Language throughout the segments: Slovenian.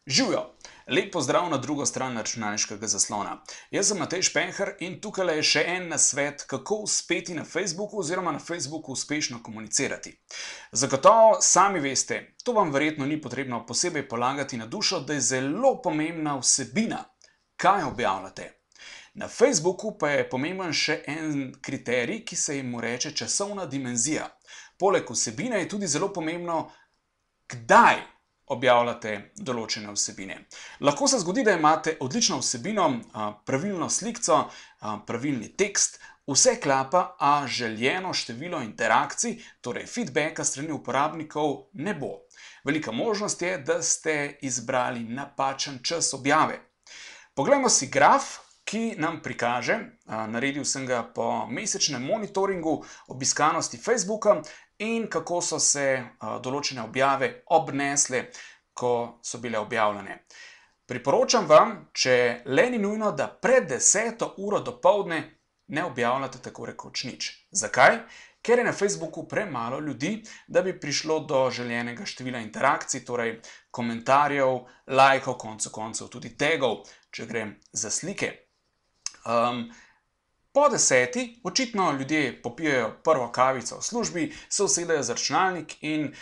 Živijo! Lep pozdrav na drugo stran računalniškega zaslona. Jaz sem Matej Špenher in tukaj je še en nasvet, kako uspeti na Facebooku oziroma na Facebooku uspešno komunicirati. Zagotovo sami veste, to vam verjetno ni potrebno posebej polagati na dušo, da je zelo pomembna vsebina, kaj objavljate. Na Facebooku pa je pomemben še en kriterij, ki se mu reče časovna dimenzija. Poleg vsebine je tudi zelo pomembno, kdaj objavljate določene vsebine. Lahko se zgodi, da imate odlično vsebino, pravilno slikco, pravilni tekst, vse klapa, a željeno število interakcij, torej feedbacka strani uporabnikov, ne bo. Velika možnost je, da ste izbrali napačen čas objave. Poglejmo si graf, ki nam prikaže, naredil sem ga po mesečnem monitoringu obiskanosti Facebooka in kako so se določene objave obnesle, ko so bile objavljene. Priporočam vam, če le ni nujno, da pred 10. uro dopoldne ne objavljate tako rekoč nič. Zakaj? Ker je na Facebooku premalo ljudi, da bi prišlo do željenega števila interakcij, torej komentarjev, lajkov, koncu koncev tudi tagov, če grem za slike. Po 10. očitno ljudje popijejo prvo kavico v službi, se usedejo za računalnik in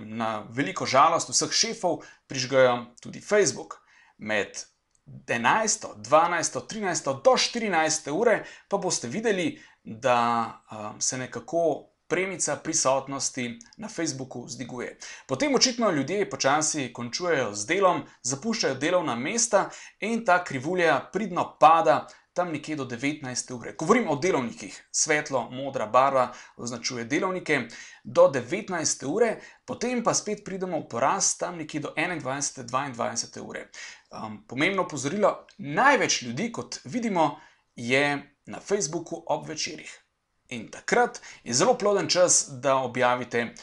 na veliko žalost vseh šefov prižgejo tudi Facebook. Med 11., 12., 13. do 14. ure pa boste videli, da se nekako premica prisotnosti na Facebooku vzdiguje. Potem očitno ljudje počasi končujejo z delom, zapuščajo delovna mesta in ta krivulja pridno pada tam nekje do 19. ure. Govorim o delovnikih. Svetlo modra barva označuje delovnike do 19. ure, potem pa spet pridemo v porast tam nekje do 21. 22. ure. Pomembno opozorilo, največ ljudi, kot vidimo, je na Facebooku ob večerih. In takrat je zelo ploden čas, da objavite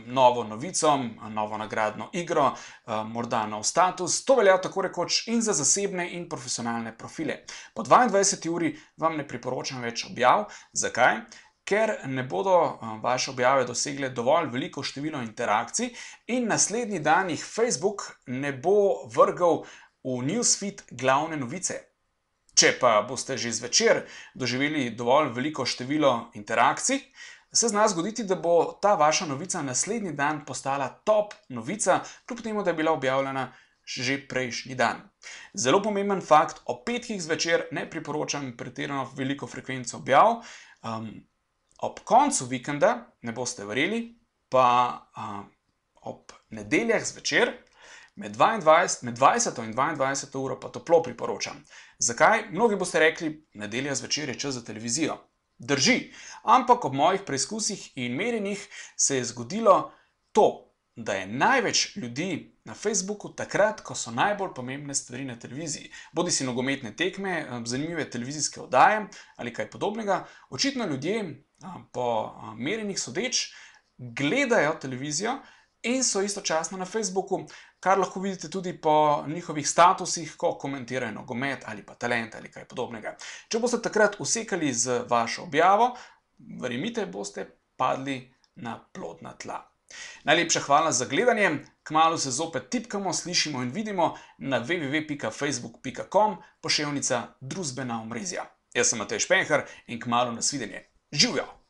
novo novico, novo nagradno igro, morda nov status. To velja tako rekoč in za zasebne in profesionalne profile. Po 22. uri vam ne priporočam več objav. Zakaj? Ker ne bodo vaše objave dosegle dovolj veliko število interakcij in naslednji dan jih Facebook ne bo vrgel v newsfeed glavne novice. Če pa boste že zvečer doživeli dovolj veliko število interakcij, se zna zgoditi, da bo ta vaša novica naslednji dan postala top novica, kljub temu, da je bila objavljena že prejšnji dan. Zelo pomemben fakt, ob petkih zvečer ne priporočam pretirano veliko frekvenco objav. Ob koncu vikenda, ne boste verjeli, pa ob nedeljah zvečer, med 20. in 22. uro pa toplo priporočam. Zakaj? Mnogi boste rekli, nedelja zvečer je čas za televizijo. Drži, ampak ob mojih preizkusih in merjenjih se je zgodilo to, da je največ ljudi na Facebooku takrat, ko so najbolj pomembne stvari na televiziji. Bodisi nogometne tekme, zanimive televizijske oddaje ali kaj podobnega. Očitno ljudje, po merjenjih sodeč, gledajo televizijo in so istočasno na Facebooku, kar lahko vidite tudi po njihovih statusih, ko komentirajo nogomet ali pa talent ali kaj podobnega. Če boste takrat usekali z vašo objavo, verjemite, boste padli na plodna tla. Najlepša hvala za gledanje, kmalu se zopet tipkamo, slišimo in vidimo na www.facebook.com/družbena omrežja. Jaz sem Matej Špenher in kmalu nasvidenje. Živjo!